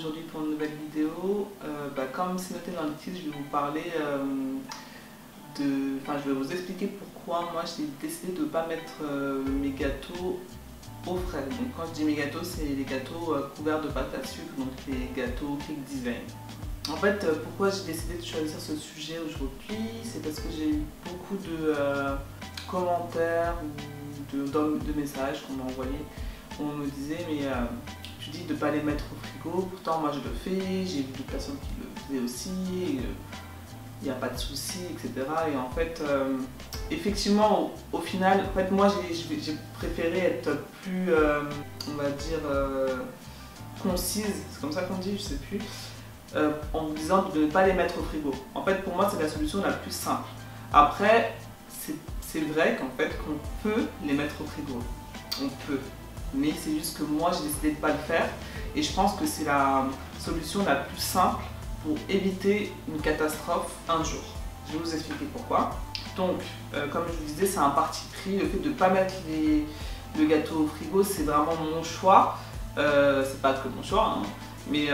aujourd'hui pour une nouvelle vidéo. Comme c'est noté dans le titre, je vais vous parler je vais vous expliquer pourquoi moi j'ai décidé de ne pas mettre mes gâteaux au frais. Donc quand je dis mes gâteaux, c'est les gâteaux couverts de pâte à sucre, donc les gâteaux Cake Design. En fait, pourquoi j'ai décidé de choisir ce sujet aujourd'hui, c'est parce que j'ai eu beaucoup de commentaires ou de messages qu'on m'a envoyés. On me disait mais tu dis de ne pas les mettre au frigo, pourtant moi je le fais, j'ai vu d'autres personnes qui le faisaient aussi, il n'y a pas de souci, etc. Et en fait, effectivement, au final, en fait, moi j'ai préféré être plus, on va dire, concise, c'est comme ça qu'on dit, je sais plus, en vous disant de ne pas les mettre au frigo. En fait, pour moi, c'est la solution la plus simple. Après, c'est vrai qu'en fait, qu'on peut les mettre au frigo. On peut. Mais c'est juste que moi, j'ai décidé de ne pas le faire. Et je pense que c'est la solution la plus simple pour éviter une catastrophe un jour. Je vais vous expliquer pourquoi. Donc, comme je vous disais, c'est un parti pris. Le fait de ne pas mettre le gâteau au frigo, c'est vraiment mon choix. C'est pas que mon choix, hein, mais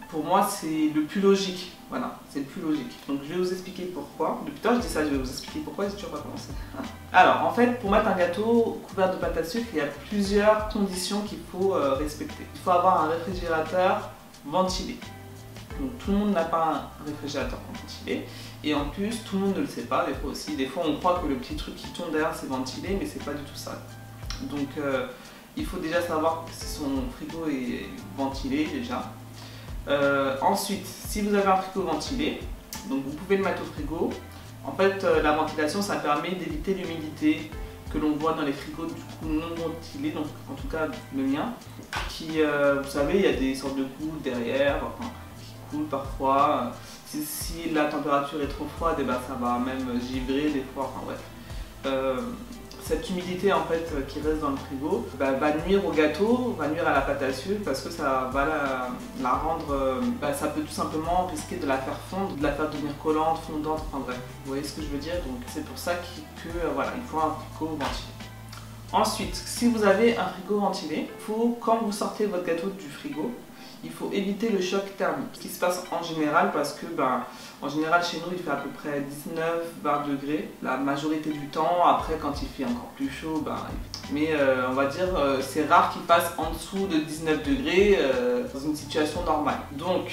pour moi, c'est le plus logique. Voilà, c'est le plus logique. Donc, je vais vous expliquer pourquoi. Depuis tout à l'heure, je dis ça, je vais vous expliquer pourquoi, j'ai toujours pas commencé. Alors, en fait, pour mettre un gâteau couvert de pâte à sucre, il y a plusieurs conditions qu'il faut respecter. Il faut avoir un réfrigérateur ventilé. Donc tout le monde n'a pas un réfrigérateur ventilé et en plus tout le monde ne le sait pas, des fois aussi. Des fois on croit que le petit truc qui tourne derrière c'est ventilé mais c'est pas du tout ça. Donc il faut déjà savoir si son frigo est ventilé déjà. Ensuite, si vous avez un frigo ventilé, donc vous pouvez le mettre au frigo. En fait la ventilation ça permet d'éviter l'humidité que l'on voit dans les frigos du coup non ventilés, donc en tout cas le mien, qui vous savez il y a des sortes de coudes derrière, enfin, parfois, si la température est trop froide, et ben ça va même givrer des fois, enfin bref. Cette humidité en fait qui reste dans le frigo va nuire au gâteau, va nuire à la pâte à sucre parce que ça va la rendre, ça peut tout simplement risquer de la faire fondre, de la faire devenir collante, fondante, enfin bref, vous voyez ce que je veux dire. Donc c'est pour ça voilà, il faut un frigo ventilé. Ensuite, si vous avez un frigo ventilé, quand vous sortez votre gâteau du frigo, il faut éviter le choc thermique. Ce qui se passe en général parce que en général chez nous il fait à peu près 19-20 degrés la majorité du temps. Après quand il fait encore plus chaud, mais on va dire c'est rare qu'il passe en dessous de 19 degrés dans une situation normale. Donc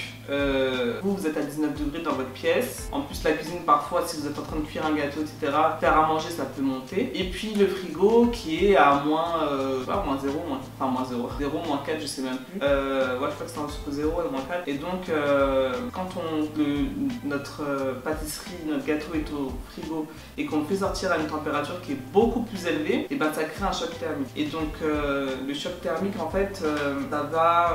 vous êtes à 19 degrés dans votre pièce. En plus la cuisine parfois si vous êtes en train de cuire un gâteau etc, faire à manger ça peut monter. Et puis le frigo qui est à moins 0, moins 4 je sais même plus. Ouais, je crois que c'est entre 0 et moins 4. Et donc quand notre pâtisserie, notre gâteau est au frigo et qu'on le fait sortir à une température qui est beaucoup plus élevée, et ça crée un choc thermique. Et donc le choc thermique en fait ça va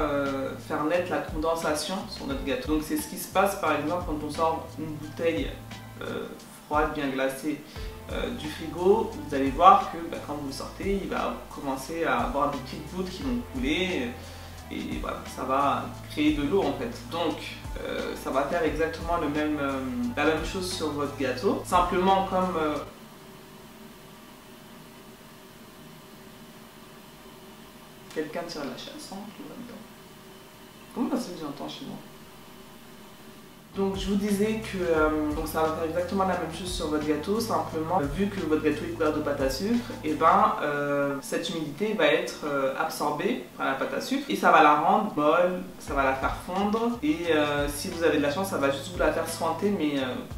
faire naître la condensation sur notre gâteau. Donc c'est ce qui se passe par exemple quand on sort une bouteille froide, bien glacée du frigo. Vous allez voir que quand vous le sortez, il va commencer à avoir des petites gouttes qui vont couler. Et voilà, ça va créer de l'eau en fait. Donc ça va faire exactement la même chose sur votre gâteau. Simplement comme quelqu'un tire la chasse en là-dedans. Comment ça se fait que j'entends chez moi? Donc je vous disais que ça va faire exactement la même chose sur votre gâteau, simplement vu que votre gâteau est couvert de pâte à sucre, et cette humidité va être absorbée par la pâte à sucre et ça va la rendre molle, ça va la faire fondre et si vous avez de la chance ça va juste vous la faire suinter, mais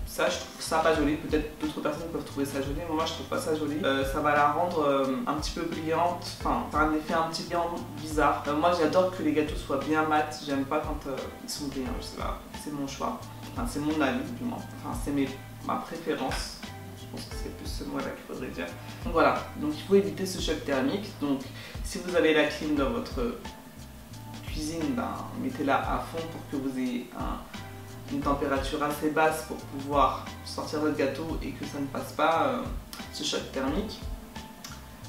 ça je trouve ça pas joli. Peut-être d'autres personnes peuvent trouver ça joli, mais moi je trouve pas ça joli. Ça va la rendre un petit peu brillante, enfin un effet un petit peu bizarre. Moi j'adore que les gâteaux soient bien mat, j'aime pas quand ils sont brillants, je sais pas, c'est mon choix. Enfin, c'est mon avis du moins, enfin, c'est ma préférence, je pense que c'est plus ce mot-là qu'il faudrait dire. Donc voilà, donc il faut éviter ce choc thermique. Donc si vous avez la clim dans votre cuisine, mettez-la à fond pour que vous ayez une température assez basse pour pouvoir sortir votre gâteau et que ça ne passe pas ce choc thermique.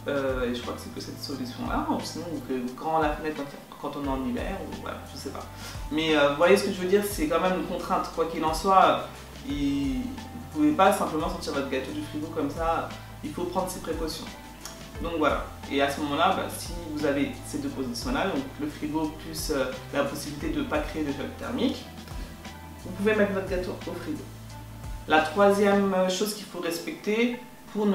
Et je crois que c'est que cette solution-là, sinon vous pouvez grand la fenêtre quand on est en hiver, ou voilà, je sais pas. Mais vous voyez ce que je veux dire, c'est quand même une contrainte, quoi qu'il en soit, vous ne pouvez pas simplement sortir votre gâteau du frigo comme ça, il faut prendre ses précautions. Donc voilà, et à ce moment-là, si vous avez ces deux positions-là, donc le frigo plus la possibilité de ne pas créer de choc thermique, vous pouvez mettre votre gâteau au frigo. La troisième chose qu'il faut respecter pour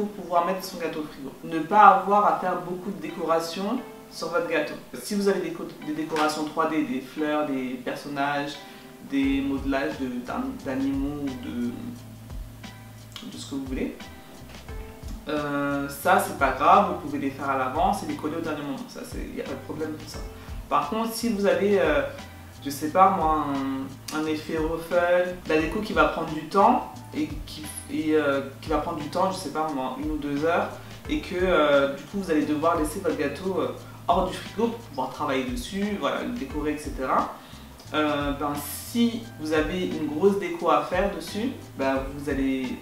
pouvoir mettre son gâteau au frigo, ne pas avoir à faire beaucoup de décorations sur votre gâteau. Si vous avez des décorations 3D, des fleurs, des personnages, des modelages d'animaux ou de ce que vous voulez, ça c'est pas grave, vous pouvez les faire à l'avance et les coller au dernier moment, ça il n'y a pas de problème pour ça. Par contre, si vous avez, je sais pas moi, un effet ruffle, la déco qui va prendre du temps et qui va prendre du temps, je sais pas moi, 1 ou 2 heures, et que du coup vous allez devoir laisser votre gâteau hors du frigo pour pouvoir travailler dessus, voilà, le décorer, etc. Si vous avez une grosse déco à faire dessus, vous allez,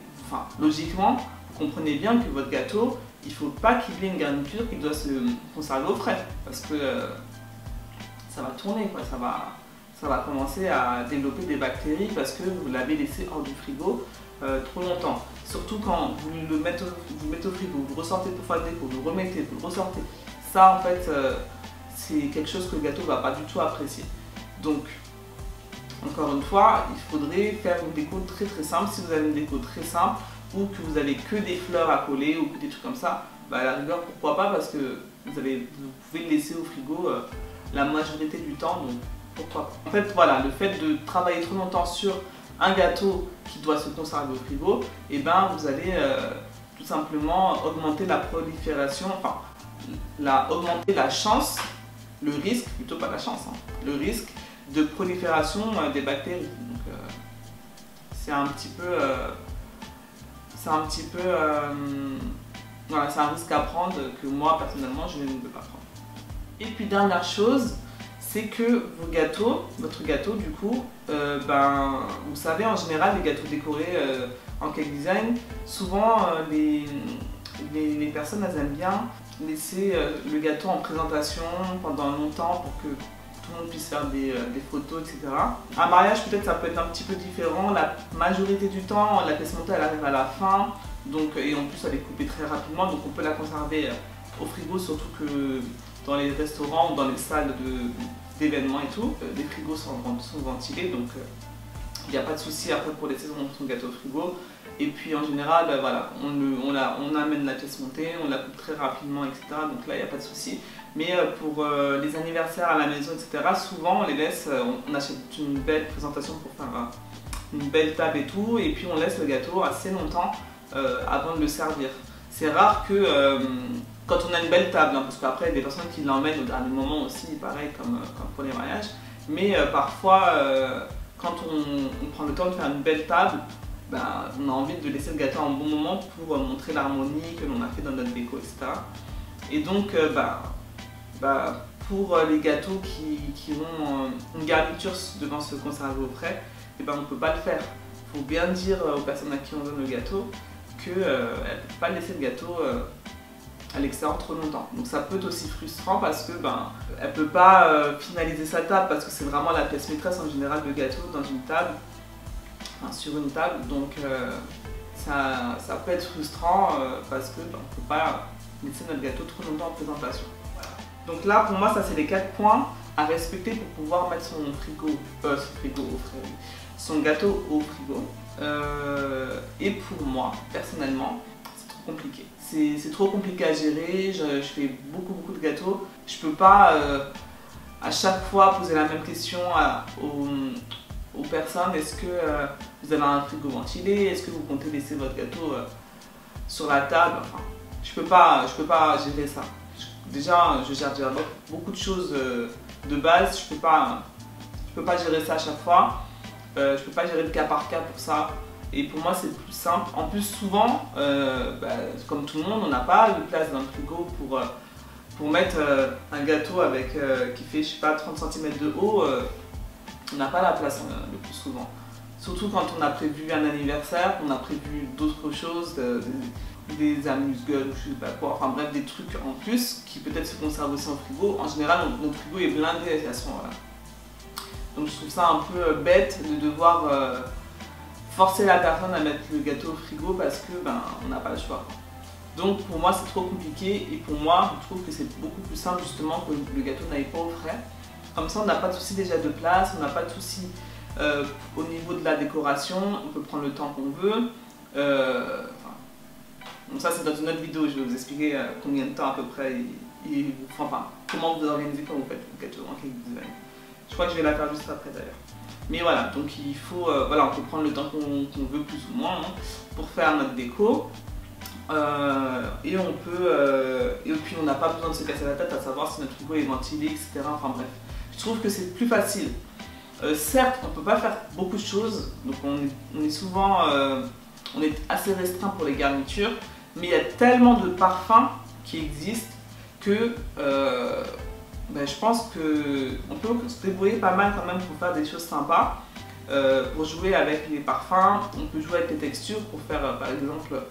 logiquement, vous comprenez bien que votre gâteau, il ne faut pas qu'il y ait une garniture qui doit se conserver au frais, parce que ça va tourner, quoi, ça va commencer à développer des bactéries parce que vous l'avez laissé hors du frigo trop longtemps. Surtout quand vous le mettez au frigo, vous ressortez pour faire le déco, vous le remettez, vous le ressortez. Ça en fait, c'est quelque chose que le gâteau ne va pas du tout apprécier. Donc, encore une fois, il faudrait faire une déco très simple. Si vous avez une déco très simple ou que vous avez que des fleurs à coller ou que des trucs comme ça, à la rigueur, pourquoi pas, parce que vous pouvez le laisser au frigo la majorité du temps, donc pourquoi pas. En fait, voilà, le fait de travailler trop longtemps sur un gâteau qui doit se conserver au frigo, et vous allez tout simplement augmenter la prolifération, augmenter la chance, le risque, plutôt pas la chance, le risque de prolifération des bactéries. Donc c'est un petit peu, voilà, c'est un risque à prendre que moi personnellement je ne peux pas prendre. Et puis dernière chose, c'est que votre gâteau du coup, vous savez en général les gâteaux décorés en cake design, souvent les personnes elles aiment bien laisser le gâteau en présentation pendant longtemps pour que tout le monde puisse faire des photos, etc. Un mariage peut-être ça peut être un petit peu différent, la majorité du temps la pièce montée elle arrive à la fin, donc, et en plus elle est coupée très rapidement, donc on peut la conserver au frigo, surtout que dans les restaurants ou dans les salles d'événements et tout, les frigos sont ventilés, donc il n'y a pas de souci après pour laisser son gâteau au frigo. Et puis en général, voilà, on amène la pièce montée, on la coupe très rapidement, etc. Donc là, il n'y a pas de souci. Mais pour les anniversaires à la maison, etc., souvent on les laisse, on achète une belle présentation pour faire une belle table et tout, et puis on laisse le gâteau assez longtemps avant de le servir. C'est rare que quand on a une belle table, parce qu'après il y a des personnes qui l'emmènent au dernier moment aussi, pareil comme pour les mariages, mais parfois quand on prend le temps de faire une belle table, on a envie de laisser le gâteau un bon moment pour montrer l'harmonie que l'on a fait dans notre déco, etc. Et donc, pour les gâteaux qui ont une garniture devant se conserver au frais, on ne peut pas le faire. Il faut bien dire aux personnes à qui on donne le gâteau qu'elles ne peuvent pas laisser le gâteau à l'extérieur trop longtemps. Donc ça peut être aussi frustrant parce que elle ne peut pas finaliser sa table parce que c'est vraiment la pièce maîtresse en général de gâteau dans une table. Sur une table, donc ça peut être frustrant parce que on ne peut pas laisser notre gâteau trop longtemps en présentation. Voilà. Donc là pour moi ça c'est les 4 points à respecter pour pouvoir mettre son gâteau au frigo. Et pour moi personnellement c'est trop compliqué. C'est trop compliqué à gérer, je fais beaucoup de gâteaux, je peux pas à chaque fois poser la même question aux personnes, est-ce que vous avez un frigo ventilé, est-ce que vous comptez laisser votre gâteau sur la table, je peux pas gérer ça. Déjà, je gère déjà beaucoup de choses de base, je peux pas gérer ça à chaque fois, je peux pas gérer le cas par cas pour ça, et pour moi c'est plus simple. En plus souvent, comme tout le monde, on n'a pas de place dans le frigo pour mettre un gâteau qui fait, je sais pas, 30 cm de haut. On n'a pas la place le plus souvent. Surtout quand on a prévu un anniversaire, qu'on a prévu d'autres choses, des amuse-gueules, je sais pas quoi, enfin bref, des trucs en plus qui peut-être se conservent aussi en frigo. En général, notre frigo est blindé à ce moment-là. Donc je trouve ça un peu bête de devoir forcer la personne à mettre le gâteau au frigo parce que on n'a pas le choix. Donc pour moi c'est trop compliqué et pour moi je trouve que c'est beaucoup plus simple justement que le gâteau n'aille pas au frais. Comme ça on n'a pas de souci déjà de place, on n'a pas de souci au niveau de la décoration, on peut prendre le temps qu'on veut. Donc ça c'est dans une autre vidéo, je vais vous expliquer combien de temps à peu près enfin comment vous organisez quand vous faites le gâteau en cake design. Je crois que je vais la faire juste après d'ailleurs. Mais voilà, donc il faut, voilà, on peut prendre le temps qu'on veut plus ou moins pour faire notre déco. Et on peut, et puis on n'a pas besoin de se casser la tête à savoir si notre frigo est ventilé, etc. Enfin bref, je trouve que c'est plus facile. Certes, on ne peut pas faire beaucoup de choses, donc on est souvent, on est assez restreint pour les garnitures, mais il y a tellement de parfums qui existent que je pense qu'on peut se débrouiller pas mal quand même pour faire des choses sympas. Pour jouer avec les parfums, on peut jouer avec les textures pour faire par exemple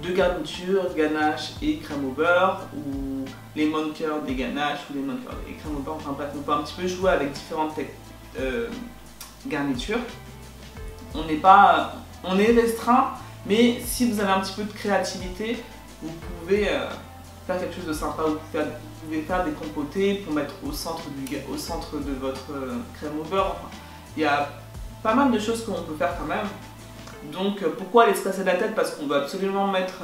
deux garnitures, ganache et crème au beurre, ou lemon curd et ganache, ou lemon curd et crème au beurre. Enfin bref, on peut un petit peu jouer avec différentes garnitures. On est restreint, mais si vous avez un petit peu de créativité, vous pouvez faire quelque chose de sympa. Vous pouvez faire des compotés pour mettre au centre de votre crème au beurre. Enfin, il y a pas mal de choses qu'on peut faire quand même. Donc pourquoi aller se casser la tête parce qu'on veut absolument mettre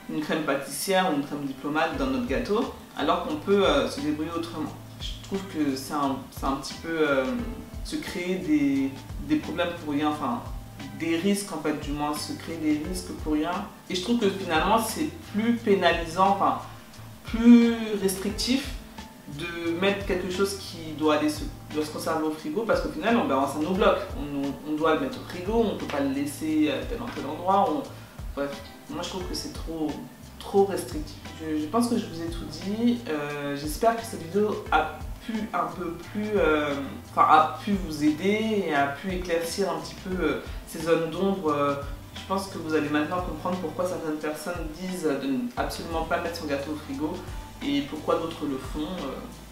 une crème pâtissière ou une crème diplomate dans notre gâteau, alors qu'on peut se débrouiller autrement. Je trouve que c'est un petit peu se créer des problèmes pour rien, enfin des risques en fait, du moins se créer des risques pour rien. Et je trouve que finalement c'est plus pénalisant, enfin plus restrictif de mettre quelque chose qui doit se conserver au frigo, parce qu'au final ça nous bloque. On doit le mettre au frigo, on ne peut pas le laisser à tel endroit. Bref, moi je trouve que c'est trop restrictif. Je pense que je vous ai tout dit. J'espère que cette vidéo a pu un peu plus, a pu vous aider et a pu éclaircir un petit peu ces zones d'ombre. Je pense que vous allez maintenant comprendre pourquoi certaines personnes disent de ne absolument pas mettre son gâteau au frigo et pourquoi d'autres le font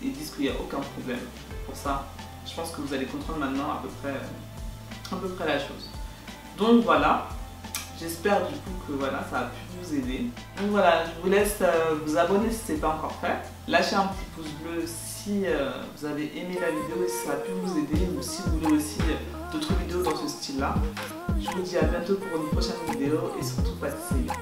et disent qu'il n'y a aucun problème pour ça. Je pense que vous allez comprendre maintenant à peu près la chose. Donc voilà, j'espère du coup que voilà, ça a pu vous aider. Donc voilà, je vous laisse vous abonner si ce n'est pas encore fait. Lâchez un petit pouce bleu si vous avez aimé la vidéo et si ça a pu vous aider, ou si vous voulez aussi d'autres vidéos dans ce style là. Je vous dis à bientôt pour une prochaine vidéo et surtout pâtissez bien.